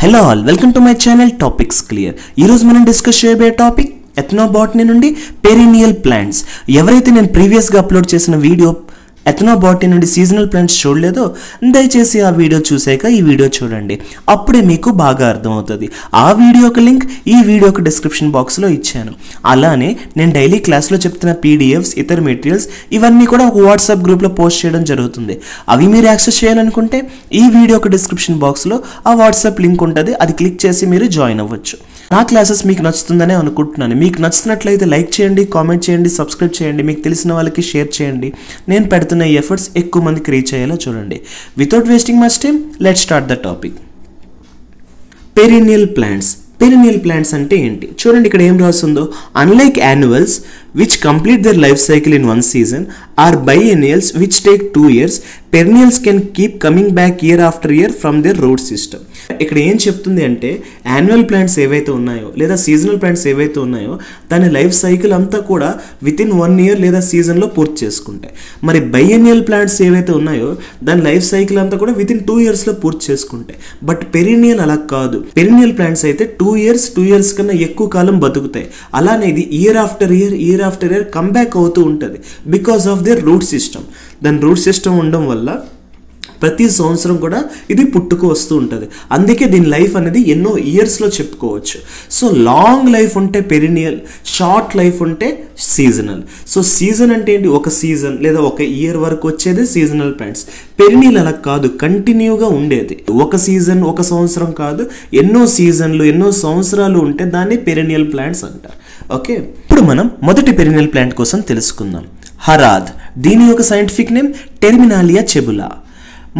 Hello all, welcome to my channel Topics Clear. ఈ రోజు మనం డిస్కస్ చేయబోయే టాపిక్ ఎథనోబాటనీ నుండి పెరినియల్ ప్లాంట్స్. ఎవరైతే నేను ప్రీవియస్ గా అప్లోడ్ చేసిన వీడియో ఎథనోబాటనీ నుండి సీజనల్ ప్లాంట్స్ చూడలేదో దయచేసి ఆ వీడియో చూసాక ఈ వీడియో చూడండి, అప్పుడే మీకు బాగా అర్థమవుతుంది. ఆ వీడియోకి లింక్ ఈ వీడియోకి డిస్క్రిప్షన్ బాక్స్లో ఇచ్చాను. అలానే నేను డైలీ క్లాస్లో చెప్తున్న పీడిఎఫ్స్, ఇతర మెటీరియల్స్ ఇవన్నీ కూడా ఒక వాట్సాప్ గ్రూప్లో పోస్ట్ చేయడం జరుగుతుంది. అవి మీరు యాక్సెస్ చేయాలనుకుంటే ఈ వీడియోకి డిస్క్రిప్షన్ బాక్స్లో ఆ వాట్సాప్ లింక్ ఉంటుంది, అది క్లిక్ చేసి మీరు జాయిన్ అవ్వచ్చు. నా క్లాసెస్ మీకు నచ్చుతుందనే అనుకుంటున్నాను. మీకు నచ్చినట్లయితే లైక్ చేయండి, కామెంట్ చేయండి, సబ్స్క్రైబ్ చేయండి, మీకు తెలిసిన వాళ్ళకి షేర్ చేయండి. నేను పెడుతున్న ఈ ఎఫర్ట్స్ ఎక్కువ మందికి రీచ్ అయ్యేలా చూడండి. Without wasting much time, let's start the topic. Perennial plants. Perennial plants అంటే ఏంటి చూడండి, ఇక్కడ ఏం రాస్తుందో. Unlike annuals which complete their life cycle in one season or biennials which take 2 years, perennials can keep coming back year after year from their root system. ఇక్కడ ఏం చెప్తుంది అంటే యాన్యువల్ ప్లాంట్స్ ఏవైతే ఉన్నాయో లేదా సీజనల్ ప్లాంట్స్ ఏవైతే ఉన్నాయో దాని లైఫ్ సైకిల్ అంతా కూడా వితిన్ 1 year లేదా సీజన్లో పూర్తి చేసుకుంటాయి. మరి బైఎన్నియల్ ప్లాంట్స్ ఏవైతే ఉన్నాయో దాని లైఫ్ సైకిల్ అంతా కూడా వితిన్ 2 yearsలో పూర్తి చేసుకుంటాయి. బట్ పెరినియల్ అలా కాదు. పెరినియల్ ప్లాంట్స్ అయితే 2 years కన్నా ఎక్కువ కాలం బతుకుతాయి. అలానే ఇది ఇయర్ ఆఫ్టర్ ఇయర్ కంబ్యాక్ అవుతూ ఉంటుంది because of their root system. దాని రూట్ సిస్టమ్ ఉండడం వల్ల ప్రతి సంవత్సరం కూడా ఇది పుట్టుకు వస్తూ ఉంటుంది. అందుకే దీని లైఫ్ అనేది ఎన్నో ఇయర్స్లో చెప్పుకోవచ్చు. సో లాంగ్ లైఫ్ ఉంటే పెరినియల్, షార్ట్ లైఫ్ ఉంటే సీజనల్. సో సీజన్ అంటే ఏంటి, ఒక సీజన్ లేదా ఒక ఇయర్ వరకు వచ్చేది సీజనల్ ప్లాంట్స్. పెరినియల్ అలా కాదు, కంటిన్యూగా ఉండేది. ఒక సీజన్, ఒక సంవత్సరం కాదు, ఎన్నో సీజన్లు, ఎన్నో సంవత్సరాలు ఉంటే దాన్ని పెరినియల్ ప్లాంట్స్ అంటారు. ఓకే, ఇప్పుడు మనం మొదటి పెరినియల్ ప్లాంట్ కోసం తెలుసుకుందాం. హరాద్. దీని యొక్క సైంటిఫిక్ నేమ్ టెర్మినాలియా చెబులా.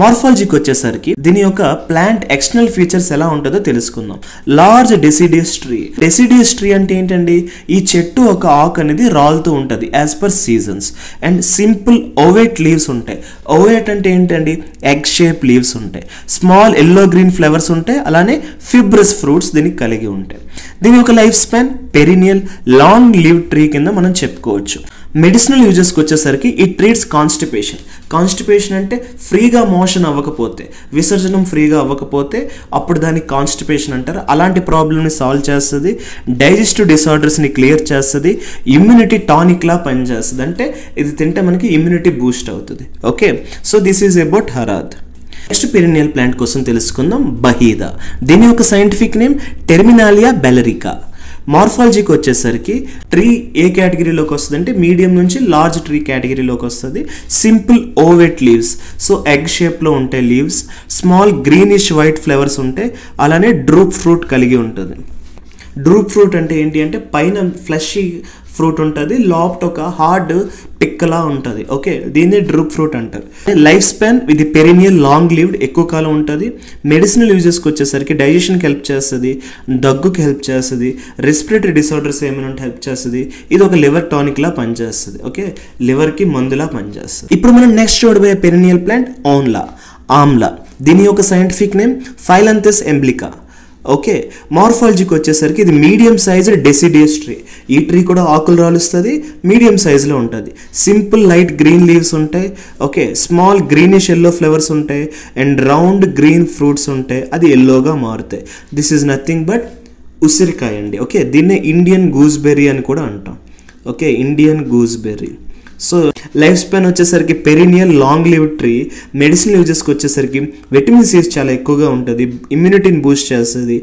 మార్ఫాలజీకి వచ్చేసరికి దీని యొక్క ప్లాంట్ ఎక్స్టర్నల్ ఫీచర్స్ ఎలా ఉంటుందో తెలుసుకుందాం. Large deciduous tree. Deciduous tree అంటే ఏంటండి, ఈ చెట్టు ఒక ఆకు అనేది రాలుతూ ఉంటుంది as per seasons. And simple ovate leaves ఉంటాయి. ఓవేట్ అంటే ఏంటండి, ఎగ్ షేప్ లీవ్స్ ఉంటాయి. స్మాల్ ఎల్లో గ్రీన్ ఫ్లవర్స్ ఉంటాయి. అలానే ఫిబ్రస్ ఫ్రూట్స్ దీనికి కలిగి ఉంటాయి. దీని యొక్క life span perennial long live tree కింద మనం చెప్పుకోవచ్చు. మెడిసినల్ యూజెస్కి వచ్చేసరికి ఇట్ ట్రీట్స్ కాన్స్టిపేషన్. కాన్స్టిపేషన్ అంటే ఫ్రీగా మోషన్ అవ్వకపోతే, విసర్జనం ఫ్రీగా అవ్వకపోతే అప్పుడు దానికి కాన్స్టిపేషన్ అంటారు. అలాంటి ప్రాబ్లమ్ని సాల్వ్ చేస్తుంది. డైజెస్టివ్ డిసార్డర్స్ని క్లియర్ చేస్తుంది. ఇమ్యూనిటీ టానిక్లా పనిచేస్తుంది. అంటే ఇది తింటే మనకి ఇమ్యూనిటీ బూస్ట్ అవుతుంది. Okay, so this is about Harad. Next perennial plant కోసం తెలుసుకుందాం. బహీదా. దీని యొక్క సైంటిఫిక్ నేమ్ టెర్మినాలియా బెలరికా. మార్ఫాలజీకి వచ్చేసరికి ట్రీ ఏ కేటగిరీలోకి వస్తుంది అంటే మీడియం నుంచి లార్జ్ ట్రీ కేటగిరీలోకి వస్తుంది. సింపుల్ ఓవెట్ లీవ్స్, సో ఎగ్ షేప్లో ఉంటాయి leaves. Small greenish white flowers ఉంటాయి. అలానే డ్రూప్ ఫ్రూట్ కలిగి ఉంటుంది. డ్రూప్ ఫ్రూట్ అంటే ఏంటి అంటే పైన ఫ్లెషీ ఫ్రూట్ ఉంటుంది, లోపట ఒక హార్డ్ పిక్కలా ఉంటుంది. ఓకే, దీన్ని డ్రూప్ ఫ్రూట్ అంటారు. లైఫ్ స్పాన్ ఇది పెరినియల్ లాంగ్ లివ్డ్, ఎక్కువ కాలం ఉంటుంది. మెడిసినల్ యూజెస్కి వచ్చేసరికి డైజెషన్కి హెల్ప్ చేస్తుంది, దగ్గుకి హెల్ప్ చేస్తుంది, రెస్పిరేటరీ డిసార్డర్స్ ఏమైనా ఉంటే హెల్ప్ చేస్తుంది. ఇది ఒక లివర్ టానిక్లా పనిచేస్తుంది. ఓకే, లివర్కి మందులా పనిచేస్తుంది. ఇప్పుడు మనం నెక్స్ట్ చూడబోయే పెరినియల్ ప్లాంట్ ఆమ్లా. దీని యొక్క సైంటిఫిక్ నేమ్ ఫైలంథస్ ఎంబ్లికా. ఓకే, మార్ఫాలజీకి వచ్చేసరికి ఇది మీడియం సైజ్డ్ డెసిడియస్ ట్రీ. ఈ ట్రీ కూడా ఆకులు రాలుస్తుంది, మీడియం సైజులో ఉంటుంది. సింపుల్ లైట్ గ్రీన్ లీవ్స్ ఉంటాయి. Okay, small greenish yellow flowers ఉంటాయి అండ్ రౌండ్ గ్రీన్ ఫ్రూట్స్ ఉంటాయి. అది ఎల్లోగా మారుతాయి. దిస్ ఈజ్ నథింగ్ బట్ ఉసిరికాయ అండి. ఓకే, దీన్నే ఇండియన్ గూస్బెర్రీ అని కూడా అంటాం. Okay, Indian gooseberry. So life span వచ్చేసరికి perennial long live tree. Medicinal యూజెస్కి వచ్చేసరికి విటమిన్ సి చాలా ఎక్కువగా ఉంటుంది, ఇమ్యూనిటీని బూస్ట్ చేస్తుంది,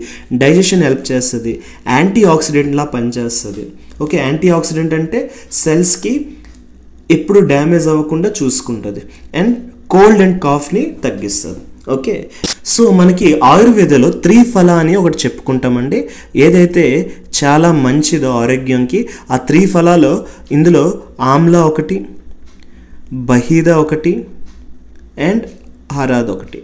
డైజెషన్ హెల్ప్ చేస్తుంది, యాంటీ ఆక్సిడెంట్లా పనిచేస్తుంది. ఓకే, యాంటీ ఆక్సిడెంట్ అంటే సెల్స్కి ఎప్పుడు డ్యామేజ్ అవ్వకుండా చూసుకుంటుంది అండ్ కోల్డ్ అండ్ కాఫ్ని తగ్గిస్తుంది. ఓకే, సో మనకి ఆయుర్వేదలో త్రిఫల అని ఒకటి చెప్పుకుంటామండి. ఏదైతే చాలా మంచిదో ఆరోగ్యంకి ఆ త్రిఫలాలో ఇందులో ఆమ్లా ఒకటి, బహీదా ఒకటి అండ్ హరాద్ ఒకటి.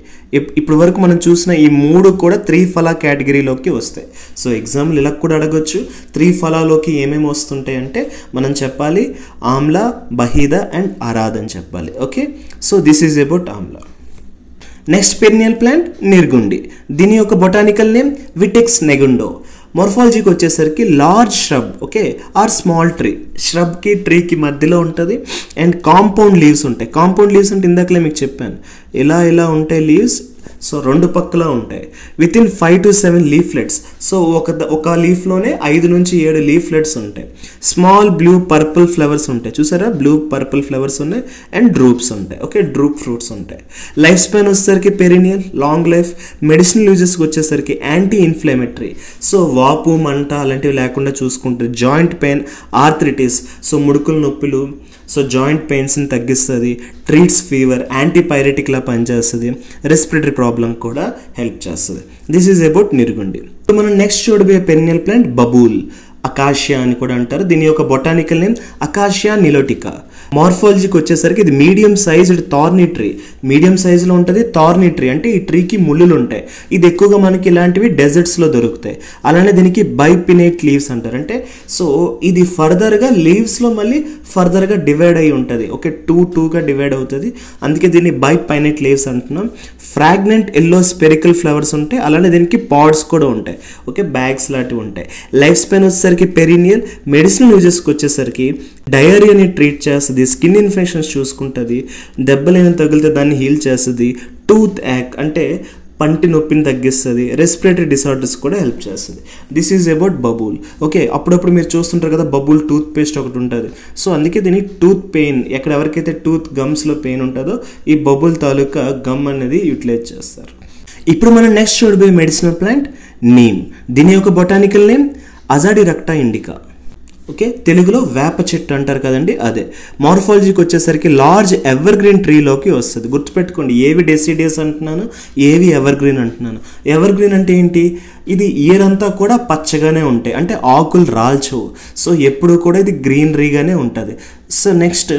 ఇప్పుడు వరకు మనం చూసిన ఈ మూడు కూడా త్రిఫల కేటగిరీలోకి వస్తాయి. సో ఎగ్జాంపుల్ ఇలా కూడా అడగొచ్చు, త్రిఫలాలోకి ఏమేమి వస్తుంటాయి అంటే మనం చెప్పాలి ఆమ్లా, బహీదా అండ్ హరాద్ అని చెప్పాలి. Okay, so this is about Amla. Next perennial plant Nirgundi. దీని యొక్క బొటానికల్ నేమ్ విటెక్స్ నెగుండో. మార్ఫాలజీకి వచ్చేసరికి large shrub, okay, or small tree. ష్రబ్కి ట్రీకి మధ్యలో ఉంటుంది అండ్ కాంపౌండ్ లీవ్స్ ఉంటాయి. కాంపౌండ్ లీవ్స్ అంటే ఇందాకలే మీకు చెప్పాను, ఇలా ఉంటాయి లీవ్స్, సో రెండు పక్కల ఉంటాయి. With in 5 to 7 leaflets. So ఒక లీఫ్లోనే 5 నుంచి 7 లీఫ్లెట్స్ ఉంటాయి. స్మాల్ బ్లూ పర్పుల్ ఫ్లవర్స్ ఉంటాయి, చూసారా, బ్లూ పర్పుల్ ఫ్లవర్స్ ఉన్నాయి. అండ్ డ్రూప్స్ ఉంటాయి. ఓకే, డ్రూప్ ఫ్రూట్స్ ఉంటాయి. లైఫ్ స్పాన్ వచ్చేసరికి పెరినియల్, లాంగ్ లైఫ్. మెడిసినల్ యూజెస్కి వచ్చేసరికి యాంటీ ఇన్ఫ్లమేటరీ. సో వాపు, మంట అలాంటివి లేకుండా చూసుకుంటుంది. జాయింట్ పెయిన్, ఆర్థరిటిస్, సో ముడుకుల నొప్పులు, సో జాయింట్ పెయిన్స్ని తగ్గిస్తుంది. ట్రీట్స్ ఫీవర్, యాంటీపైరెటిక్లా పనిచేస్తుంది. రెస్పిరేటరీ ప్రాబ్లం కూడా హెల్ప్ చేస్తుంది. This is about Nirugundi. ఇప్పుడు మనం నెక్స్ట్ చూడబోయే పెరినియల్ ప్లాంట్ బబూల్, అకాషియా అని కూడా అంటారు. దీని యొక్క బొటానికల్ నేమ్ అకాషియా నిలోటికా. మార్ఫాలజీకి వచ్చేసరికి ఇది medium sized thorny tree. Medium సైజులో ఉంటుంది. థార్నీ ట్రీ అంటే ఈ ట్రీకి ముళ్ళులు ఉంటాయి. ఇది ఎక్కువగా మనకి ఇలాంటివి డెజర్ట్స్లో దొరుకుతాయి. అలానే దీనికి బైపినేట్ లీవ్స్ అంటారు. అంటే సో ఇది ఫర్దర్గా లీవ్స్లో మళ్ళీ ఫర్దర్గా డివైడ్ అయి ఉంటుంది. ఓకే, టూగా డివైడ్ అవుతుంది. అందుకే దీన్ని బైపైనేట్ లీవ్స్ అంటున్నాం. ఫ్రాగ్నెంట్ ఎల్లో స్పెరికల్ ఫ్లవర్స్ ఉంటాయి. అలానే దీనికి పాడ్స్ కూడా ఉంటాయి. ఓకే, బ్యాగ్స్ లాంటివి ఉంటాయి. లైఫ్ స్పాన్ వచ్చేసరికి పెరినియల్. మెడిసినల్ యూజెస్కి వచ్చేసరికి డయేరియాని ట్రీట్ చేస్తుంది. స్కిన్ ఇన్ఫెక్షన్స్ చూసుకుంటుంది. దెబ్బలైనా తగిలితే దాన్ని హీల్ చేస్తుంది. టూత్ యాక్ అంటే పంటి నొప్పిని తగ్గిస్తుంది. రెస్పిరేటరీ డిసార్డర్స్ కూడా హెల్ప్ చేస్తుంది. This is about bubble. Okay, అప్పుడప్పుడు మీరు చూస్తుంటారు కదా బబూల్ టూత్ పేస్ట్ ఒకటి ఉంటుంది. సో అందుకే దీన్ని టూత్ పెయిన్, ఎక్కడ ఎవరికైతే టూత్ గమ్స్లో పెయిన్ ఉంటుందో ఈ బబూల్ తాలూకా గమ్ అనేది యూటిలైజ్ చేస్తారు. ఇప్పుడు మనం నెక్స్ట్ చూడబోయే మెడిసినల్ ప్లాంట్ నీమ్. దీని యొక్క బొటానికల్ నేమ్ అజాడిరక్టా ఇండికా. ఓకే, తెలుగులో వేప చెట్టు అంటారు కదండి, అదే. మార్ఫాలజీకి వచ్చేసరికి లార్జ్ ఎవర్ గ్రీన్ ట్రీలోకి వస్తుంది. గుర్తుపెట్టుకోండి, ఏవి డెసిడియస్ అంటున్నాను, ఏవి ఎవర్ గ్రీన్ అంటున్నాను. ఎవర్ గ్రీన్ అంటే ఏంటి, ఇది ఇయర్ అంతా కూడా పచ్చగానే ఉంటాయి, అంటే ఆకులు రాల్చవు. సో ఎప్పుడు కూడా ఇది గ్రీనరీగానే ఉంటుంది. సో నెక్స్ట్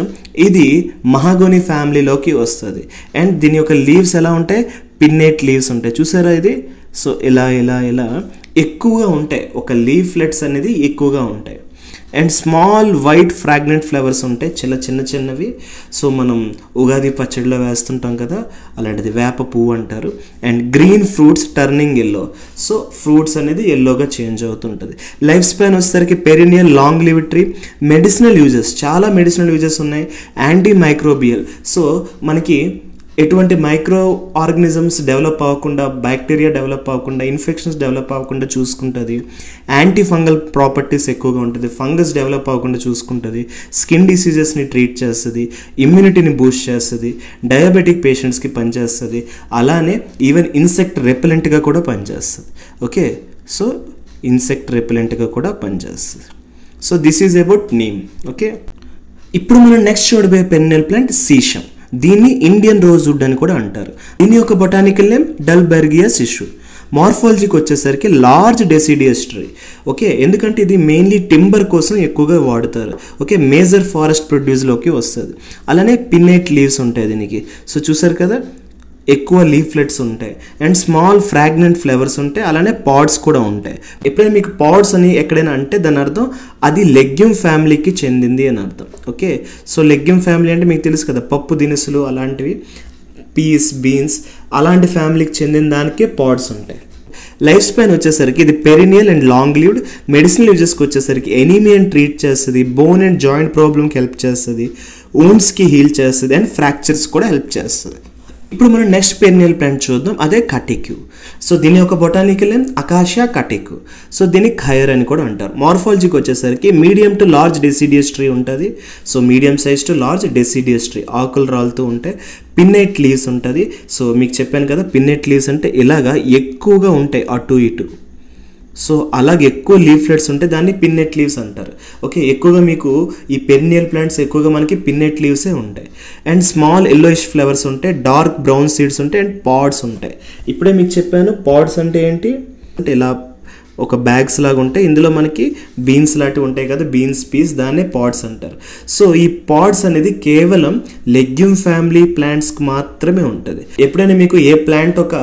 ఇది మహాగోని ఫ్యామిలీలోకి వస్తుంది. అండ్ దీని యొక్క లీవ్స్ ఎలా ఉంటాయి, పిన్నేట్ లీవ్స్ ఉంటాయి, చూసారా ఇది. సో ఇలా ఇలా ఇలా ఎక్కువగా ఉంటాయి. ఒక లీఫ్లెట్స్ అనేది ఎక్కువగా ఉంటాయి. అండ్ స్మాల్ వైట్ ఫ్రాగ్నెంట్ ఫ్లవర్స్ ఉంటాయి, చాలా చిన్నవి. సో మనం ఉగాది పచ్చడిలో వేస్తుంటాం కదా, అలాంటిది వేప పువ్వు అంటారు. And green fruits turning yellow. So fruits అనేది ఎల్లోగా చేంజ్ అవుతుంటుంది. లైఫ్ స్పాన్ వచ్చేసరికి perennial, long lived tree. Medicinal uses, చాలా మెడిసినల్ యూజెస్ ఉన్నాయి. యాంటీ మైక్రోబియల్, సో మనకి ఎటువంటి మైక్రో ఆర్గనిజమ్స్ డెవలప్ అవ్వకుండా, బ్యాక్టీరియా డెవలప్ అవ్వకుండా, ఇన్ఫెక్షన్స్ డెవలప్ అవ్వకుండా చూసుకుంటుంది. యాంటీ ఫంగల్ ప్రాపర్టీస్ ఎక్కువగా ఉంటుంది. ఫంగస్ డెవలప్ అవ్వకుండా చూసుకుంటుంది. స్కిన్ డిసీజెస్ని ట్రీట్ చేస్తుంది. ఇమ్యూనిటీని బూస్ట్ చేస్తుంది. డయాబెటిక్ పేషెంట్స్కి పనిచేస్తుంది. అలానే ఈవెన్ ఇన్సెక్ట్ రెపెలెంట్గా కూడా పనిచేస్తుంది. ఓకే, సో ఇన్సెక్ట్ రెపెలెంట్గా కూడా పనిచేస్తుంది. So this is about neem. Okay, ఇప్పుడు మనం నెక్స్ట్ చూడబోయే పెరినియల్ ప్లాంట్ సీషం. దీన్ని ఇండియన్ రోజ్వుడ్ అని కూడా అంటారు. దీని యొక్క బొటానికల్ నేమ్ డల్బెర్గియా సిషు. మార్ఫాలజీకి వచ్చేసరికి లార్జ్ డెసిడియస్ ట్రీ. ఓకే, ఎందుకంటే ఇది మెయిన్లీ టింబర్ కోసం ఎక్కువగా వాడుతారు. ఓకే, మేజర్ ఫారెస్ట్ ప్రొడ్యూస్లోకి వస్తుంది. అలానే పిన్నేట్ లీవ్స్ ఉంటాయి దీనికి. సో చూసారు కదా, ఎక్కువ లీఫ్లెట్స్ ఉంటాయి. అండ్ స్మాల్ ఫ్రాగ్నెంట్ ఫ్లవర్స్ ఉంటాయి. అలానే పాడ్స్ కూడా ఉంటాయి. ఎప్పుడైనా మీకు పాడ్స్ అని ఎక్కడైనా అంటే దాని అర్థం అది లెగ్యూమ్ ఫ్యామిలీకి చెందింది అని అర్థం. ఓకే, సో లెగ్యూమ్ ఫ్యామిలీ అంటే మీకు తెలుసు కదా, పప్పు దినుసులు అలాంటివి, పీస్, బీన్స్ అలాంటి ఫ్యామిలీకి చెందిన దానికే పాడ్స్ ఉంటాయి. లైఫ్ స్పాన్ వచ్చేసరికి ఇది perennial and long lived. Medicinal యూజెస్కి వచ్చేసరికి ఎనీమియాని ట్రీట్ చేస్తుంది. బోన్ అండ్ జాయింట్ ప్రాబ్లమ్కి హెల్ప్ చేస్తుంది. వూండ్స్కి హీల్ చేస్తుంది. అండ్ ఫ్రాక్చర్స్ కూడా హెల్ప్ చేస్తుంది. ఇప్పుడు మనం నెక్స్ట్ పెరినియల్ ప్లాంట్ చూద్దాం, అదే కటిక్యూ. సో దీని యొక్క botanical name acacia catechu. So దీన్ని ఖైర్ అని కూడా అంటారు. మార్ఫాలజీకి వచ్చేసరికి medium to large deciduous tree ఉంటుంది. So medium size to large deciduous tree, ఆకులు రాలుతూ ఉంటాయి. పిన్నేట్ లీవ్స్ ఉంటుంది. సో మీకు చెప్పాను కదా, పిన్నేట్ లీవ్స్ అంటే ఇలాగా ఎక్కువగా ఉంటాయి అటు ఇటు. సో అలాగే ఎక్కువ లీఫ్లెట్స్ ఉంటే దాన్ని పిన్నేట్ లీవ్స్ అంటారు. ఓకే, ఎక్కువగా మీకు ఈ పెరినియల్ ప్లాంట్స్ ఎక్కువగా మనకి పిన్నేట్ లీవ్సే ఉంటాయి. అండ్ స్మాల్ ఎల్లోయిష్ ఫ్లవర్స్ ఉంటాయి. డార్క్ బ్రౌన్ సీడ్స్ ఉంటాయి. అండ్ పాడ్స్ ఉంటాయి. ఇప్పుడే మీకు చెప్పాను పాడ్స్ అంటే ఏంటి అంటే ఇలా ఒక బ్యాగ్స్ లాగా ఉంటాయి. ఇందులో మనకి బీన్స్ లాంటివి ఉంటాయి కదా, బీన్స్ పీస్, దాన్నే పాడ్స్ అంటారు. సో ఈ పాడ్స్ అనేది కేవలం లెగ్యూమ్ ఫ్యామిలీ ప్లాంట్స్కి మాత్రమే ఉంటుంది. ఎప్పుడైనా మీకు ఏ ప్లాంట్ ఒక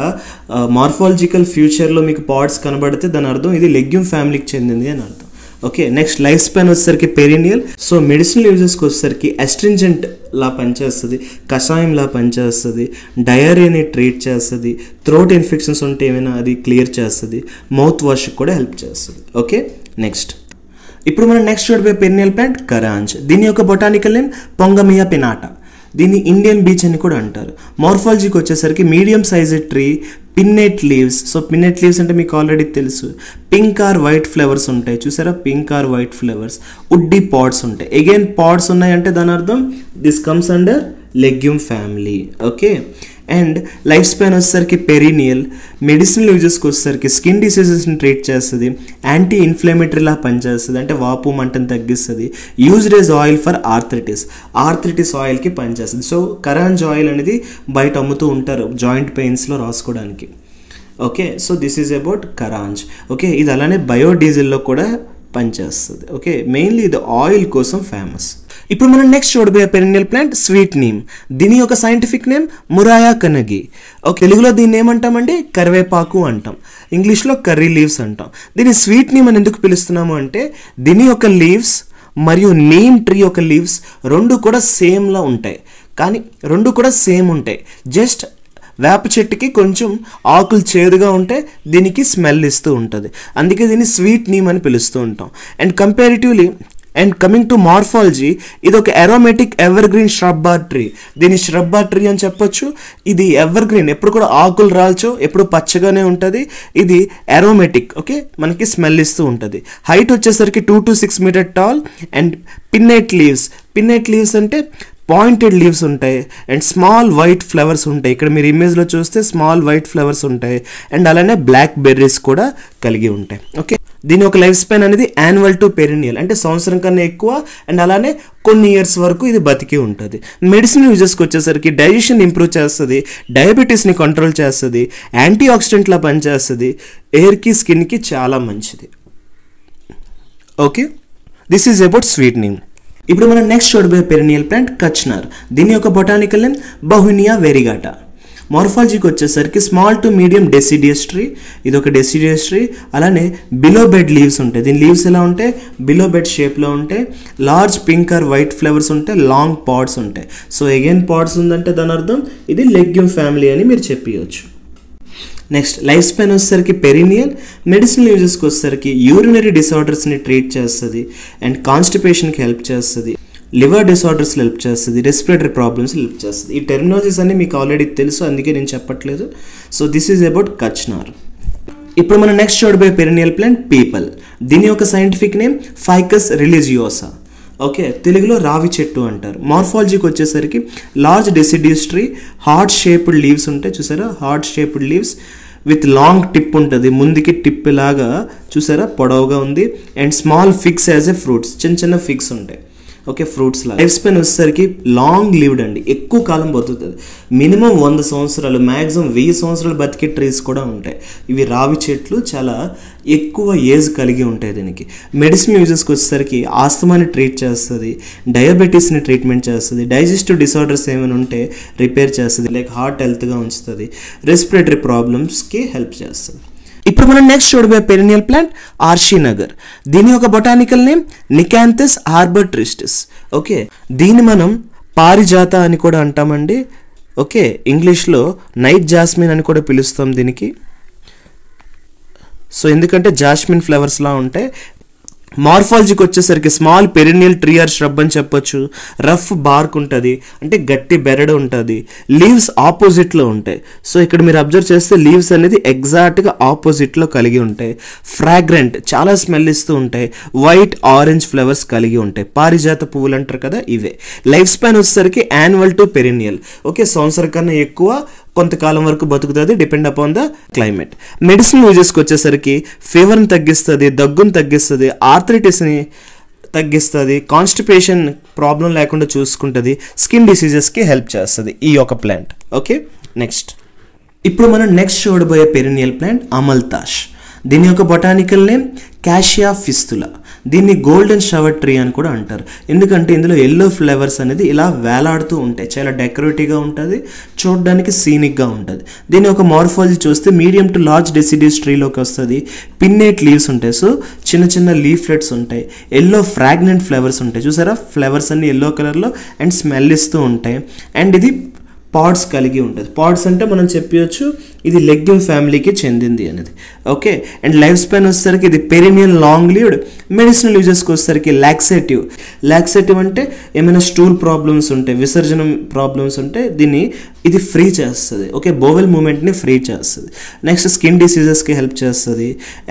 మార్ఫాలజికల్ ఫ్యూచర్లో మీకు పాడ్స్ కనబడితే దాని అర్థం ఇది లెగ్యూమ్ ఫ్యామిలీకి చెందింది అని అర్థం. ఓకే, నెక్స్ట్ లైఫ్ స్పాన్ వచ్చేసరికి పెరినియల్. సో మెడిసినల్ యూజెస్కి వచ్చేసరికి అస్ట్రింజెంట్ లా పనిచేస్తుంది. కషాయంలా పనిచేస్తుంది. డయేరియాని ట్రీట్ చేస్తుంది. థ్రోట్ ఇన్ఫెక్షన్స్ ఉంటే ఏమైనా అది క్లియర్ చేస్తుంది. మౌత్ వాష్కి కూడా హెల్ప్ చేస్తుంది. ఓకే, నెక్స్ట్ ఇప్పుడు మనం నెక్స్ట్ చూడబోయే పెరినియల్ ప్లాంట్ కరాంజ్. దీని యొక్క బొటానికల్ నేమ్ పొంగమియా పినాటా. దీన్ని ఇండియన్ బీచ్ అని కూడా అంటారు. మార్ఫాలజీకి వచ్చేసరికి medium sized tree, pinnate leaves. So pinnate leaves అంటే మీకు ఆల్రెడీ తెలుసు. పింక్ ఆర్ వైట్ ఫ్లవర్స్ ఉంటాయి, చూసారా, pink or white flowers. Woody pods ఉంటాయి. అగైన్ పాడ్స్ ఉన్నాయంటే దాని అర్థం this comes under legume family. Okay, and life span వచ్చేసరికి పెరీనియల్. మెడిసినల్ యూజెస్కి వచ్చేసరికి స్కిన్ డిసీజెస్ని ట్రీట్ చేస్తుంది, యాంటీ ఇన్ఫ్లమేటరీలా పనిచేస్తుంది, అంటే వాపు మంటను తగ్గిస్తుంది. Used as oil for arthritis ఆయిల్కి పనిచేస్తుంది. సో కరాంజ్ ఆయిల్ అనేది బయట అమ్ముతూ ఉంటారు జాయింట్ పెయిన్స్లో రాసుకోవడానికి. Okay, so this is about Karanj. Okay, ఇది అలానే బయోడీజిల్లో కూడా పనిచేస్తుంది. ఓకే, మెయిన్లీ ఇది ఆయిల్ కోసం ఫేమస్. ఇప్పుడు మనం నెక్స్ట్ చూడబోయే పెరెన్నియల్ ప్లాంట్ స్వీట్ నీమ్. దీని యొక్క సైంటిఫిక్ నేమ్ మురాయా కనగి. ఓకే, తెలుగులో దీన్ని ఏమంటామంటే కరివేపాకు అంటాం, ఇంగ్లీష్లో కర్రీ లీవ్స్ అంటాం. దీన్ని స్వీట్ నీమ్ అని ఎందుకు పిలుస్తున్నాము అంటే దీని యొక్క లీవ్స్ మరియు నీమ్ ట్రీ యొక్క లీవ్స్ రెండు కూడా సేమ్లా ఉంటాయి, కానీ రెండు కూడా సేమ్ ఉంటాయి. జస్ట్ వేప చెట్టుకి కొంచెం ఆకులు చేదుగా ఉంటే దీనికి స్మెల్ ఇస్తూ ఉంటుంది, అందుకే దీన్ని స్వీట్ నీమ్ అని పిలుస్తూ ఉంటాం. And comparatively and coming to morphology, ఇది ఒక aromatic ever green shrub or tree. దీన్ని shrub or tree అని చెప్పొచ్చు. ఇది ఎవర్ గ్రీన్, ఎప్పుడు కూడా ఆకులు రాల్చో, ఎప్పుడు పచ్చగానే ఉంటుంది. ఇది అరోమేటిక్. ఓకే, మనకి స్మెల్ ఇస్తూ ఉంటుంది. హైట్ వచ్చేసరికి 2 to 6 metre tall. And pinnate leaves అంటే పాయింటెడ్ లీవ్స్ ఉంటాయి అండ్ స్మాల్ వైట్ ఫ్లవర్స్ ఉంటాయి. ఇక్కడ మీరు ఇమేజ్లో చూస్తే స్మాల్ వైట్ ఫ్లవర్స్ ఉంటాయి అండ్ అలానే బ్లాక్ బెర్రీస్ కూడా కలిగి ఉంటాయి. ఓకే, దీని ఒక లైఫ్ స్పాన్ అనేది యాన్యువల్ టు పెరినియల్, అంటే సంవత్సరం కన్నా ఎక్కువ అండ్ అలానే కొన్ని ఇయర్స్ వరకు ఇది బతికి ఉంటుంది. మెడిసిన్ యూజెస్కి వచ్చేసరికి డైజెషన్ ఇంప్రూవ్ చేస్తుంది, డయాబెటీస్ని కంట్రోల్ చేస్తుంది, యాంటీ ఆక్సిడెంట్లా పనిచేస్తుంది, ఎయిర్కి స్కిన్కి చాలా మంచిది. Okay, this is about sweet neem. ఇప్పుడు మనం నెక్స్ట్ చూడబోయే పెరినియల్ ప్లాంట్ కచ్నర్. దీని యొక్క బొటానికల్ నేమ్ బహునియా వెరిగాటా. మార్ఫాలజీకి వచ్చేసరికి small to medium deciduous tree, ఇది ఒక డెసిడియస్ ట్రీ. అలానే బిలో బెడ్ లీవ్స్ ఉంటాయి, దీని లీవ్స్ ఎలా ఉంటాయి, బిలో బెడ్ షేప్లో ఉంటాయి. Large pink or white flowers ఉంటాయి, లాంగ్ పాడ్స్ ఉంటాయి. సో అగైన్ పాడ్స్ ఉందంటే దాని అర్థం ఇది లెగ్యూమ్ ఫ్యామిలీ అని మీరు చెప్పవచ్చు. నెక్స్ట్ లైఫ్ స్పాన్ వచ్చేసరికి పెరినియల్. మెడిసినల్ యూజెస్కి వచ్చేసరికి యూరినరీ డిసార్డర్స్ని ట్రీట్ చేస్తుంది అండ్ కాన్స్టిపేషన్కి హెల్ప్ చేస్తుంది, లివర్ డిసార్డర్స్ హెల్ప్ చేస్తుంది, రెస్పిరేటరీ ప్రాబ్లమ్స్ హెల్ప్ చేస్తుంది. ఈ టెర్మినాలజీస్ అన్ని మీకు ఆల్రెడీ తెలుసు, అందుకే నేను చెప్పట్లేదు. So this is about Kachnar. ఇప్పుడు మనం నెక్స్ట్ చూడబోయే పెరినియల్ ప్లాంట్ పీపల్. దీని యొక్క scientific name ficus religiosa. Okay, తెలుగులో రావి చెట్టు అంటారు. మార్ఫాలజీకి వచ్చేసరికి large deciduous tree, heart shaped leaves ఉంటాయి, చూసారా, heart shaped leaves with long tip ఉంటుంది, ముందుకి టిప్ లాగా చూసారా పొడవుగా ఉంది. And small figs as a fruits, చిన్న ఫిగ్స్ ఉంటాయి. ఓకే, ఫ్రూట్స్ లా. లైఫ్ స్పాన్ వచ్చేసరికి లాంగ్ లివ్డ్ అండి, ఎక్కువ కాలం బతుకుతుంది. మినిమం 100 సంవత్సరాలు, మ్యాక్సిమం 1000 సంవత్సరాలు బతికే ట్రీస్ కూడా ఉంటాయి. ఇవి రావి చెట్లు చాలా ఎక్కువ ఏజ్ కలిగి ఉంటాయి. దీనికి మెడిసిన్ యూజెస్కి వచ్చేసరికి ఆస్తమాని ట్రీట్ చేస్తుంది, డయాబెటీస్ని ట్రీట్మెంట్ చేస్తుంది, డైజెస్టివ్ డిసార్డర్స్ ఏమైనా ఉంటే రిపేర్ చేస్తుంది, లైక్ హార్ట్ హెల్త్గా ఉంచుతుంది, రెస్పిరేటరీ ప్రాబ్లమ్స్కి హెల్ప్ చేస్తుంది. ఇప్పుడు మనం నెక్స్ట్ చూడబోయే పెరినియల్ ప్లాంట్ ఆర్షీనగర్. దీని యొక్క బొటానికల్ నేమ్ నికాంథస్ ఆర్బర్ ట్రిస్టిస్. ఓకే, దీన్ని మనం పారిజాత అని కూడా అంటామండి. ఓకే, ఇంగ్లీష్లో నైట్ జాస్మిన్ అని కూడా పిలుస్తాం దీనికి. సో ఎందుకంటే జాస్మిన్ ఫ్లవర్స్లా ఉంటాయి. మార్ఫాలజీకి వచ్చేసరికి small perennial tree or shrub అని చెప్పొచ్చు. రఫ్ బార్క్ ఉంటుంది, అంటే గట్టి బెరడు ఉంటుంది. లీవ్స్ ఆపోజిట్లో ఉంటాయి. సో ఇక్కడ మీరు అబ్జర్వ్ చేస్తే లీవ్స్ అనేది ఎగ్జాక్ట్గా ఆపోజిట్లో కలిగి ఉంటాయి. ఫ్రాగ్రెంట్, చాలా స్మెల్ ఇస్తూ ఉంటాయి. వైట్ ఆరెంజ్ ఫ్లవర్స్ కలిగి ఉంటాయి. పారిజాత పువ్వులు అంటారు కదా, ఇవే. లైఫ్ స్పాన్ వచ్చేసరికి యాన్యువల్ టు పెరినియల్. ఓకే, సంవత్సరం కన్నా ఎక్కువ, కొంతకాలం వరకు బతుకుతుంది, depend upon the climate. Medicine యూజెస్కి వచ్చేసరికి ఫీవర్ని తగ్గిస్తుంది, దగ్గుని తగ్గిస్తుంది, ఆర్థరైటిస్ని తగ్గిస్తుంది, కాన్స్టిపేషన్ ప్రాబ్లం లేకుండా చూసుకుంటుంది, స్కిన్ డిసీజెస్కి హెల్ప్ చేస్తుంది ఈ యొక్క ప్లాంట్. ఓకే, నెక్స్ట్ ఇప్పుడు మనం నెక్స్ట్ చూడబోయే పెరినియల్ ప్లాంట్ అమల్తాష్. దీని యొక్క బొటానికల్ నేమ్ క్యాషియా ఫిస్తులా. దీన్ని గోల్డెన్ షవర్ ట్రీ అని కూడా అంటారు, ఎందుకంటే ఇందులో ఎల్లో ఫ్లవర్స్ అనేది ఇలా వేలాడుతూ ఉంటాయి, చాలా డెకరేటివ్గా ఉంటుంది, చూడడానికి సీనిక్గా ఉంటుంది. దీని ఒక మార్ఫాలజీ చూస్తే మీడియం టు లార్జ్ డెసిడియస్ ట్రీలోకి వస్తుంది. పిన్నెట్ లీవ్స్ ఉంటాయి, సో చిన్న లీఫ్లెట్స్ ఉంటాయి. ఎల్లో ఫ్రాగ్నెంట్ ఫ్లవర్స్ ఉంటాయి, చూసారా, ఫ్లవర్స్ అన్ని ఎల్లో కలర్లో అండ్ స్మెల్ ఇస్తూ ఉంటాయి. అండ్ ఇది పాడ్స్ కలిగి ఉంటుంది. పాడ్స్ అంటే మనం చెప్పవచ్చు ఇది లెగ్యూమ్ ఫ్యామిలీకి చెందింది అనేది. ఓకే, అండ్ లైఫ్ స్పాన్ వచ్చేసరికి ఇది పెరినియల్ లాంగ్ లివ్డ్. మెడిసినల్ యూజెస్కి వచ్చేసరికి లాక్సేటివ్ అంటే ఏమైనా స్టూల్ ప్రాబ్లమ్స్ ఉంటే, విసర్జనం ప్రాబ్లమ్స్ ఉంటే ఇది ఫ్రీ చేస్తుంది. ఓకే, బోవెల్ మూమెంట్ని ఫ్రీ చేస్తుంది. నెక్స్ట్ స్కిన్ డిసీజెస్కి హెల్ప్ చేస్తుంది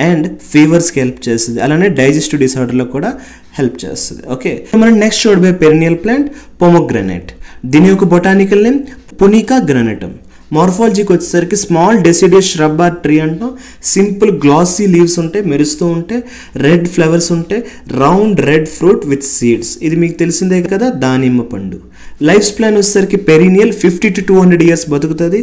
అండ్ ఫీవర్స్కి హెల్ప్ చేస్తుంది. అలానే డైజెస్టివ్ డిసార్డర్లో కూడా హెల్ప్ చేస్తుంది. ఓకే, మనం నెక్స్ట్ చూడబోయే పెరినియల్ ప్లాంట్ పొమోగ్రనేట్. దీని యొక్క బొటానికల్ నేమ్ పునికా గ్రానటమ్. మార్ఫాలజీకి వచ్చేసరికి small deciduous shrub or tree అంటాం. సింపుల్ గ్లాసీ లీవ్స్ ఉంటాయి, మెరుస్తూ ఉంటాయి, రెడ్ ఫ్లవర్స్ ఉంటాయి, round red fruit with seeds. ఇది మీకు తెలిసిందే కదా, దానిమ్మ పండు. లైఫ్ స్పాన్ వచ్చేసరికి పెరినియల్ 50 to 200 years బతుకుతుంది.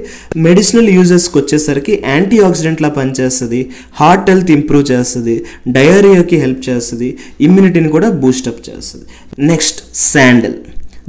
మెడిసినల్ యూజెస్కి వచ్చేసరికి యాంటీ ఆక్సిడెంట్లా పనిచేస్తుంది, హార్ట్ హెల్త్ ఇంప్రూవ్ చేస్తుంది, డయేరియాకి హెల్ప్ చేస్తుంది, ఇమ్యూనిటీని కూడా బూస్టప్ చేస్తుంది. Next sandal.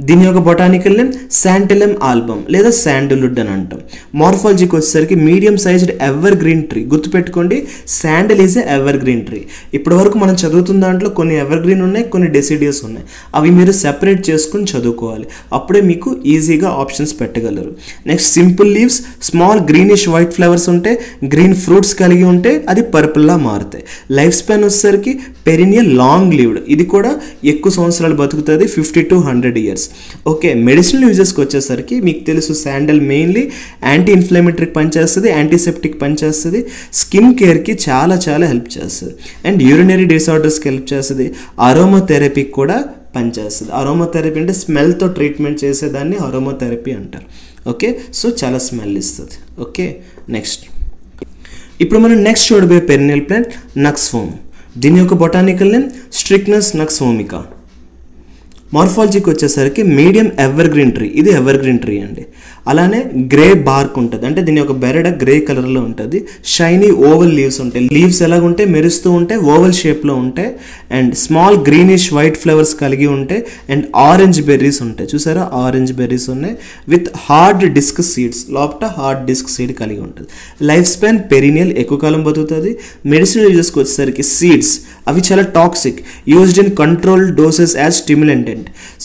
దీని యొక్క బొటానికల్ నేమ్ శాంటిలం ఆల్బమ్ లేదా శాండల్వుడ్ అని అంటాం. మార్ఫాలజీకి వచ్చేసరికి medium sized evergreen tree. గుర్తుపెట్టుకోండి, sandal is a evergreen tree. ఇప్పటి వరకు మనం చదువుతున్న దాంట్లో కొన్ని ఎవర్ గ్రీన్ ఉన్నాయి, కొన్ని డెసిడియస్ ఉన్నాయి. అవి మీరు సెపరేట్ చేసుకుని చదువుకోవాలి, అప్పుడే మీకు ఈజీగా ఆప్షన్స్ పెట్టగలరు. Next simple leaves, small greenish white flowers ఉంటే, గ్రీన్ ఫ్రూట్స్ కలిగి ఉంటే అది పర్పుల్లా మారుతాయి. లైఫ్ స్పాన్ వచ్చేసరికి పెరినియల్ లాంగ్ లివ్డ్. ఇది కూడా ఎక్కువ సంవత్సరాలు బతుకుతుంది, 50 to 100 years. ఓకే, మెడిసినల్ యూజెస్కి వచ్చేసరికి మీకు తెలుసు శాండల్ మెయిన్లీ యాంటీ ఇన్ఫ్లమేటరీకి పనిచేస్తుంది, యాంటీసెప్టిక్ పనిచేస్తుంది, స్కిన్ కేర్కి చాలా చాలా హెల్ప్ చేస్తుంది, అండ్ యూరినరీ డిసార్డర్స్కి హెల్ప్ చేస్తుంది, అరోమాథెరపీకి కూడా పనిచేస్తుంది. అరోమాథెరపీ అంటే స్మెల్తో ట్రీట్మెంట్ చేసేదాన్ని అరోమాథెరపీ అంటారు. ఓకే, సో చాలా స్మెల్ ఇస్తుంది. ఓకే, నెక్స్ట్ ఇప్పుడు మనం నెక్స్ట్ చూడబోయే పెరినియల్ ప్లాంట్ నక్స్వోమ్. దీని యొక్క బొటానికల్ నేమ్ స్ట్రిక్నస్ నక్స్వోమికా. మార్ఫాలజీకి వచ్చేసరికి మీడియం ఎవర్ గ్రీన్ ట్రీ. ఇది ఎవర్ గ్రీన్ ట్రీ అండి. అలానే గ్రే బార్క్ ఉంటుంది, అంటే దీని యొక్క బెరడ గ్రే కలర్లో ఉంటుంది. షైనీ ఓవల్ లీవ్స్ ఉంటాయి. లీవ్స్ ఎలాగుంటాయి, మెరుస్తూ ఉంటాయి, ఓవల్ షేప్లో ఉంటాయి, and small greenish white flowers కలిగి ఉంటాయి, అండ్ ఆరెంజ్ బెర్రీస్ ఉంటాయి. చూసారా, ఆరెంజ్ బెర్రీస్ ఉన్నాయి విత్ హార్డ్ డిస్క్ సీడ్స్. లోపల హార్డ్ డిస్క్ సీడ్ కలిగి ఉంటుంది. లైఫ్ స్పాన్ పెరినియల్, ఎక్కువ కాలం బతుకుతుంది. మెడిసినల్ యూజెస్కి వచ్చేసరికి సీడ్స్ అవి చాలా toxic, used in controlled doses as stimulant.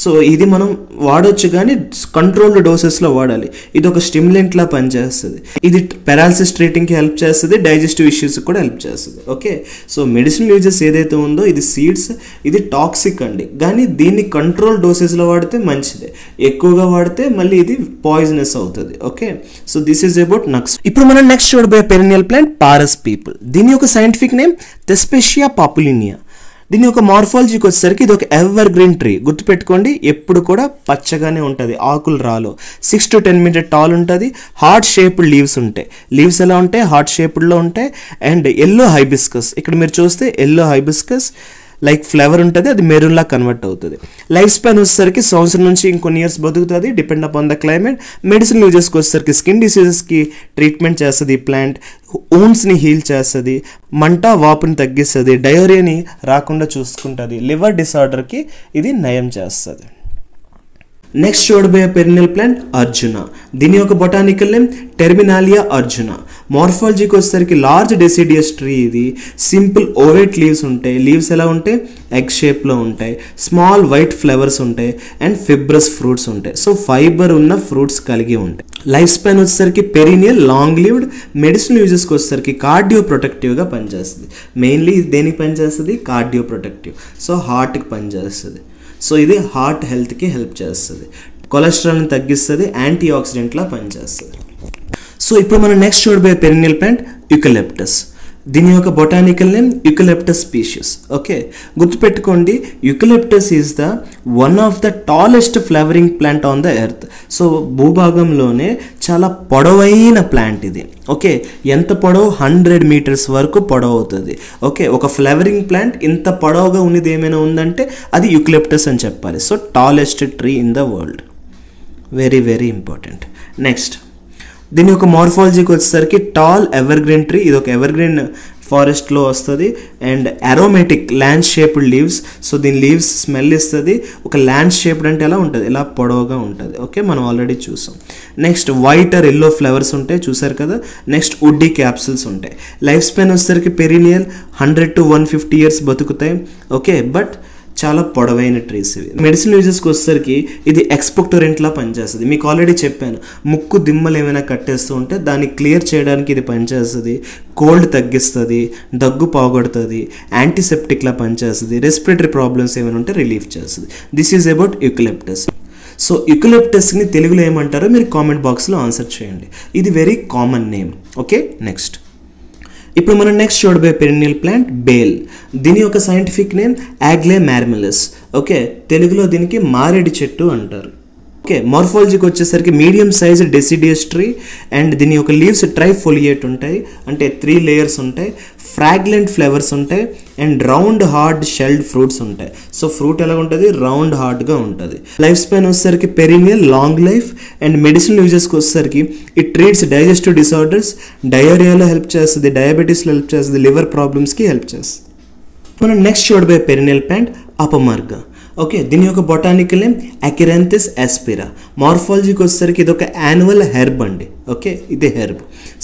So ఇది మనం వాడొచ్చు కానీ కంట్రోల్డ్ డోసెస్లో వాడాలి. ఇది ఒక స్టిమ్యులెంట్లా పనిచేస్తుంది. ఇది పెరాలసిస్ ట్రీటింగ్కి హెల్ప్ చేస్తుంది, డైజెస్టివ్ ఇష్యూస్కి కూడా హెల్ప్ చేస్తుంది. ఓకే, సో మెడిసినల్ యూజెస్ ఏదైతే ఉందో ఇది సీడ్స్, ఇది టాక్సిక్ అండి, కానీ దీన్ని కంట్రోల్ డోసెస్లో వాడితే మంచిదే. ఎక్కువగా వాడితే మళ్ళీ ఇది పాయిజనస్ అవుతుంది. Okay, so this is about nux. ఇప్పుడు మనం నెక్స్ట్ చూడబోయే పెరినియల్ ప్లాంట్ పారస్ పీపుల్. దీని యొక్క సైంటిఫిక్ నేమ్ థెస్పేషియా పాపులినియా. దీని యొక్క మార్ఫాలజీకి వచ్చేసరికి ఇది ఒక ఎవర్ గ్రీన్ ట్రీ. గుర్తుపెట్టుకోండి, ఎప్పుడు కూడా పచ్చగానే ఉంటుంది, ఆకులు రాలో. 6 to 10 meter టాల్ ఉంటుంది. హార్ట్ షేప్డ్ లీవ్స్ ఉంటాయి. లీవ్స్ ఎలా ఉంటాయి, హార్ట్ షేప్డ్లో ఉంటాయి. అండ్ ఎల్లో హైబిస్కస్, ఇక్కడ మీరు చూస్తే ఎల్లో హైబిస్కస్ లైక్ ఫ్లేవర్ ఉంటుంది, అది మెరూన్లా కన్వర్ట్ అవుతుంది. లైఫ్ స్పాన్ వచ్చేసరికి సంవత్సరం నుంచి ఇంకొన్ని ఇయర్స్ బతుకుతుంది, depend upon the climate. Medicine యూజెస్కి వచ్చేసరికి స్కిన్ డిసీజెస్కి ట్రీట్మెంట్ చేస్తుంది ఈ ప్లాంట్. ఊన్స్ని హీల్ చేస్తుంది, మంట వాపుని తగ్గిస్తుంది, డయోరియాని రాకుండా చూసుకుంటుంది, లివర్ డిసార్డర్కి ఇది నయం చేస్తుంది. నెక్స్ట్ చూడబోయే పెరినియల్ ప్లాంట్ అర్జున. దీని యొక్క బొటానికల్ నేమ్ టెర్మినాలియా అర్జున. మార్ఫాలజీకి వచ్చేసరికి లార్జ్ డెసిడియస్ ట్రీ. ఇది సింపుల్ ఓవేట్ లీవ్స్ ఉంటాయి. లీవ్స్ ఎలా ఉంటాయి, ఎగ్ షేప్లో ఉంటాయి, స్మాల్ వైట్ ఫ్లవర్స్ ఉంటాయి, అండ్ ఫిబ్రస్ ఫ్రూట్స్ ఉంటాయి. సో ఫైబర్ ఉన్న ఫ్రూట్స్ కలిగి ఉంటాయి. లైఫ్ స్పాన్ వచ్చేసరికి పెరినియల్ లాంగ్ లివ్డ్. మెడిసినల్ యూజెస్కి వచ్చేసరికి కార్డియో ప్రొటెక్టివ్గా పనిచేస్తుంది. మెయిన్లీ దేనికి పనిచేస్తుంది, కార్డియో ప్రొటెక్టివ్. సో హార్ట్కి పనిచేస్తుంది. సో ఇది హార్ట్ హెల్త్కి హెల్ప్ చేస్తుంది, కొలెస్ట్రాల్ని తగ్గిస్తుంది, యాంటీ ఆక్సిడెంట్లా పనిచేస్తుంది. సో ఇప్పుడు మనం నెక్స్ట్ చూడబోయే పెరినియల్ ప్లాంట్ యూకలిప్టస్. దీని యొక్క botanical name eucalyptus species. Okay, గుర్తుపెట్టుకోండి, eucalyptus is the one of the tallest flowering plant on the earth. So భూభాగంలోనే చాలా పొడవైన ప్లాంట్ ఇది. ఓకే, ఎంత పొడవు, 100 meters వరకు పొడవు అవుతుంది. ఓకే, ఒక ఫ్లవరింగ్ ప్లాంట్ ఇంత పొడవుగా ఉన్నది ఏమైనా ఉందంటే అది యూకలిప్టస్ అని చెప్పాలి. So tallest tree in the world, very very important. Next దీని యొక్క మార్ఫాలజీకి వచ్చేసరికి టాల్ ఎవర్ గ్రీన్ ట్రీ. ఇది ఒక ఎవర్ గ్రీన్ ఫారెస్ట్లో వస్తుంది. And aromatic land shaped leaves. So దీని లీవ్స్ స్మెల్ ఇస్తుంది. ఒక ల్యాండ్ షేప్డ్ అంటే ఎలా ఉంటుంది, ఇలా పొడవుగా ఉంటుంది. ఓకే, మనం ఆల్రెడీ చూసాం. Next white or yellow flowers ఉంటాయి, చూసారు కదా. నెక్స్ట్ వుడ్డీ క్యాప్సిల్స్ ఉంటాయి. లైఫ్ స్పాన్ వచ్చేసరికి పెరినియల్ 100 to 150 years బతుకుతాయి. ఓకే, బట్ చాలా పొడవైన ట్రీస్ ఇవి. మెడిసిన్ యూజెస్కి వచ్చేసరికి ఇది ఎక్స్పెక్టోరెంట్లా పనిచేస్తుంది. మీకు ఆల్రెడీ చెప్పాను, ముక్కు దిమ్మలు ఏమైనా కట్టేస్తూ ఉంటే దాన్ని క్లియర్ చేయడానికి ఇది పనిచేస్తుంది, కోల్డ్ తగ్గిస్తుంది, దగ్గు పోగొడుతుంది, యాంటీసెప్టిక్లా పనిచేస్తుంది, రెస్పిరేటరీ ప్రాబ్లమ్స్ ఏమైనా ఉంటే రిలీఫ్ చేస్తుంది. This is about eucalyptus. So యూకలిప్టస్ని తెలుగులో ఏమంటారో మీరు కామెంట్ బాక్స్లో ఆన్సర్ చేయండి. ఇది very common name. Okay, next ఇప్పుడు మనం నెక్స్ట్ చూడబోయే పెరినియల్ ప్లాంట్ బేల్. దీని యొక్క scientific name aegle marmelos. Okay, తెలుగులో దీనికి మారేడు చెట్టు అంటారు. ఓకే, మార్ఫాలజీకి వచ్చేసరికి medium size deciduous tree and దీని యొక్క లీవ్స్ ట్రైఫోలియేట్ ఉంటాయి, అంటే 3 లేయర్స్ ఉంటాయి, ఫ్రాగ్లెంట్ ఫ్లేవర్స్ ఉంటాయి and round hard shelled fruits ఉంటాయి. సో ఫ్రూట్ ఎలా ఉంటుంది, రౌండ్ హార్డ్గా ఉంటుంది. లైఫ్ స్పాన్ వచ్చేసరికి perennial, long life and medicinal యూజెస్కి వచ్చేసరికి ఇట్ ట్రీట్స్ డైజెస్టివ్ డిసార్డర్స్, డయేరియాలో హెల్ప్ చేస్తుంది, డయాబెటీస్లో హెల్ప్ చేస్తుంది, లివర్ ప్రాబ్లమ్స్కి హెల్ప్ చేస్తుంది. మనం నెక్స్ట్ చూడబోయే పెరినియల్ ప్లాంట్ అపమార్గా. ఓకే, దీని యొక్క బొటానికల్ నేమ్ అకిరాంథిస్ ఆస్పిరా. మార్ఫాలజీకి వచ్చేసరికి ఇది ఒక యాన్యువల్ హెర్బ్ అండి. ఓకే, ఇది హెర్బ్,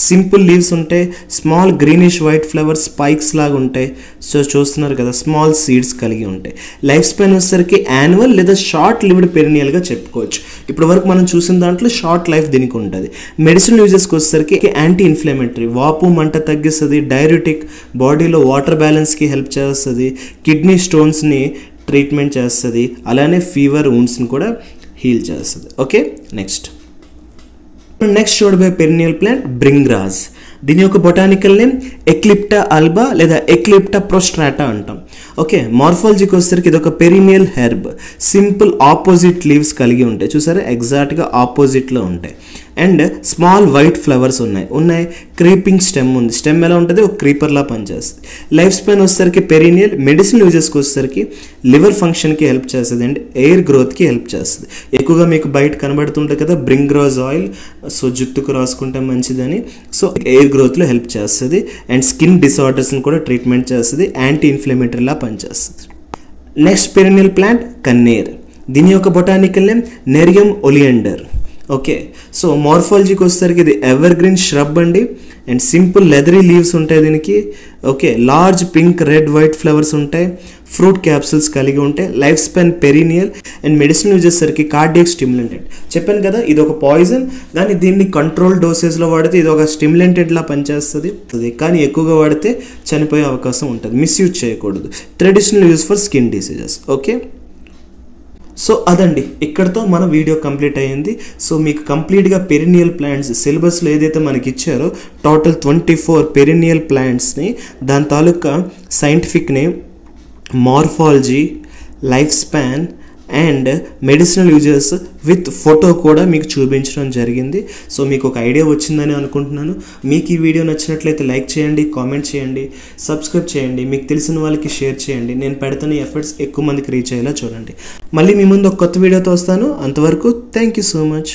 సింపుల్ లీవ్స్ ఉంటాయి, small greenish white flowers spikes లాగా ఉంటాయి. సో చూస్తున్నారు కదా, స్మాల్ సీడ్స్ కలిగి ఉంటాయి. లైఫ్ స్పాన్ వచ్చేసరికి యాన్యువల్ లేదా షార్ట్ లివ్డ్ పెరినియల్గా చెప్పుకోవచ్చు. ఇప్పటి వరకు మనం చూసిన దాంట్లో షార్ట్ లైఫ్ దీనికి ఉంటుంది. మెడిసిన్ యూజెస్కి వచ్చేసరికి యాంటీ ఇన్ఫ్లమేటరీ, వాపు మంట తగ్గిస్తుంది, డైరెటిక్, బాడీలో వాటర్ బ్యాలెన్స్కి హెల్ప్ చేస్తుంది, కిడ్నీ స్టోన్స్ని ట్రీట్మెంట్ చేస్తుంది, అలానే ఫీవర్ వూండ్స్ని కూడా హీల్ చేస్తుంది. ఓకే, నెక్స్ట్ చూడబోయే పెరినియల్ ప్లాంట్ బ్రింగ్రాజ్. దీని యొక్క బొటానికల్ నేమ్ ఎక్లిప్టా అల్బా లేదా ఎక్లిప్టా ప్రోస్ట్రాటా అంటాం. ఓకే, మార్ఫాలజీకి వచ్చేసరికి ఇది ఒక perineal herb, simple opposite leaves కలిగి ఉంటాయి. చూసారా, ఎగ్జాక్ట్గా ఆపోజిట్లో ఉంటాయి అండ్ స్మాల్ వైట్ ఫ్లవర్స్ ఉన్నాయి, క్రీపింగ్ స్టెమ్ ఉంది. స్టెమ్ ఎలా ఉంటుంది, ఒక క్రీపర్లా పనిచేస్తుంది. లైఫ్ స్పాన్ వచ్చేసరికి పెరినియల్. మెడిసిన్ యూజెస్కి వచ్చేసరికి లివర్ ఫంక్షన్కి హెల్ప్ చేస్తుంది అండ్ ఎయిర్ గ్రోత్కి హెల్ప్ చేస్తుంది. ఎక్కువగా మీకు బయట కనబడుతుంటుంది కదా బ్రింగ్రాజ్ ఆయిల్, సో జుట్టుకు రాసుకుంటే మంచిదని. సో ఎయిర్ గ్రోత్లో హెల్ప్ చేస్తుంది అండ్ స్కిన్ డిసార్డర్స్ని కూడా ట్రీట్మెంట్ చేస్తుంది, యాంటీ ఇన్ఫ్లమేటరీలా పనిచేస్తుంది. Next perennial plant Kaner. దీని యొక్క botanical name nerium oleander. Okay, so మార్ఫాలజీకి వచ్చేసరికి ఇది ఎవర్ గ్రీన్ ష్రబ్ అండి అండ్ సింపుల్ లెదరీ లీవ్స్ ఉంటాయి దీనికి. Okay, large pink, red, white flowers ఉంటాయి, ఫ్రూట్ క్యాప్సూల్స్ కలిగి ఉంటాయి. Life span perennial and medicine use చేసేసరికి కార్డియక్ స్టిమ్యులెంటెడ్. చెప్పాను కదా, ఇది ఒక పాయిజన్, కానీ దీన్ని కంట్రోల్ డోసేజ్లో వాడితే ఇది ఒక స్టిమ్యులెంటెడ్లా పనిచేస్తుంది, కానీ ఎక్కువగా వాడితే చనిపోయే అవకాశం ఉంటుంది. మిస్యూజ్ చేయకూడదు. Traditional use for skin diseases. Okay, so అదండి, ఇక్కడతో మన వీడియో కంప్లీట్ అయ్యింది. సో మీకు కంప్లీట్గా పెరినియల్ ప్లాంట్స్ సిలబస్లో ఏదైతే మనకి ఇచ్చారో టోటల్ 24 పెరినియల్ ప్లాంట్స్ని, దాని తాలూకా scientific name, morphology, life span and medicinal uses with photo కూడా మీకు చూపించడం జరిగింది. సో మీకు ఒక ఐడియా వచ్చిందని అనుకుంటున్నాను. మీకు ఈ వీడియో నచ్చినట్లయితే లైక్ చేయండి, కామెంట్ చేయండి, సబ్స్క్రైబ్ చేయండి, మీకు తెలిసిన వాళ్ళకి షేర్ చేయండి. నేను పెడుతున్న ఎఫర్ట్స్ ఎక్కువ మందికి రీచ్ అయ్యేలా చూడండి. మళ్ళీ మీ ముందు ఒక కొత్త వీడియోతో వస్తాను. అంతవరకు థ్యాంక్ యూ సో మచ్.